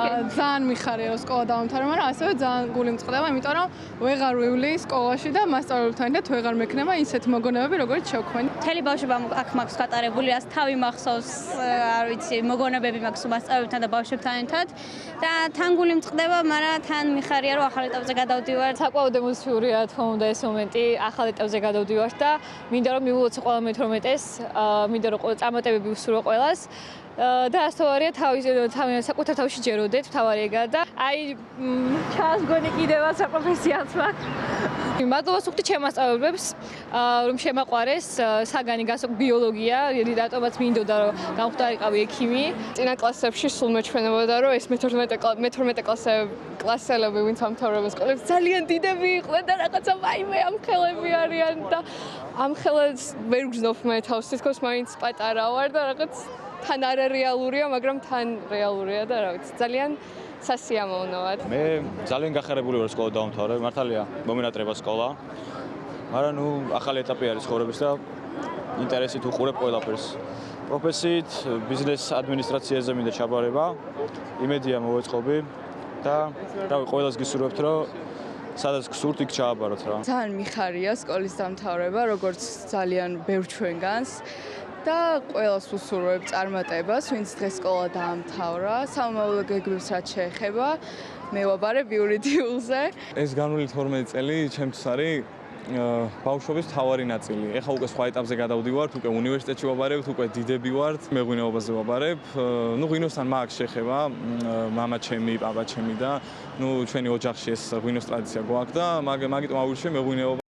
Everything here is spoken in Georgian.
ძალიან მიხარია რომ სკოლა დავამთავრე, მაგრამ ასევე ძალიან გული მწყდება, იმიტომ რომ ვეღარ ვივლი სკოლაში და მასწავლებელთან ერთად ვეღარ მექნება ისეთ მოგონებები, როგორც შევქმნი. მთელი ბავშვობა აქ მაქვს გატარებული, რაც თავი მახსოვს, არ ვიცი, მოგონებები მაქვს მასწავლებელთან და ბავშვებთან ერთად და თან გული მწყდება, მაგრამ თან მიხარია რომ ახალ ეტაპზე გადავდივარ. საკმაოდ ემოციურია თქმა უნდა ეს მომენტი, ახალ ეტაპზე გადავდივარ და მინდა რომ მივულოცო ყველა მე-12-ს, მინდა რომ წარმატებები ვუსურვო ყველას. და ასთავარია საკუთარ თავში ჯეროდეთ, თავარიეგა და აი ჩაასგონი კიდევაც საპროფესიალს მაქვს. მადლობა სუხთი ჩემ მასწავლებლებს, რომ შემაყვარეს საგანი ბიოლოგია, რატომაც მინდოდა რომ გამხდარიყავი ექიმი. წინა კლასებში სულ მეჩვენებოდა რომ ეს მე-12 კლასელები ვინც ამთავრებენ სკოლებს ძალიან დიდები იყვნენ და რაღაცა ვაიმე ამ ხელები არიან და ამ ხელებს ვერ გძნობ მე თავს, თითქოს მაინც პატარა ვარ და რაღაც თან არარეალურია, მაგრამ თან რეალურია და რა ვიცი, ძალიან სასიამოვნოა. მე ძალიან გახარებული ვარ სკოლა დავამთავრე, მართალია, მომენატრება სკოლა. მაგრამ ნუ ახალი ეტაპი არის ცხოვრების და ინტერესით უყურებ ყველაფერს. პროფესიით ბიზნეს ადმინისტრაციაზე მინდა ჩაბარება, იმედია მოვეწყობი და რავი, ყველას გისურვებთ, რომ სადაც გსურთ, იქ ჩააბაროთ რა. ძალიან მიხარია სკოლის დამთავრება, როგორც ძალიან ბევრ ჩვენგანს. და ყველას ვუსურვებ წარმატებას, ვინც დღეს სკოლა დაამთავრა, სამომავლო გეგმებს რაც შეეხება, მე ვაბარებ იურიდიულზე. ეს განვლილი 12 წელი ჩემთვის არის ბავშვობის თავარი ნაწილი. ეხლა უკვე სხვა ეტაპზე გადავდივართ, უკვე უნივერსიტეტში ვაბარებ, უკვე დიდები ვართ, მეღვინეობაზე ვაბარებ. ნუ ღვინოსთან მაქვს შეხება, მამა ჩემი, პაპა ჩემი და ნუ ჩვენი ოჯახში ეს ღვინოს ტრადიცია გვაქვს და მაგიტომ ავირჩიე მეღვინეობა.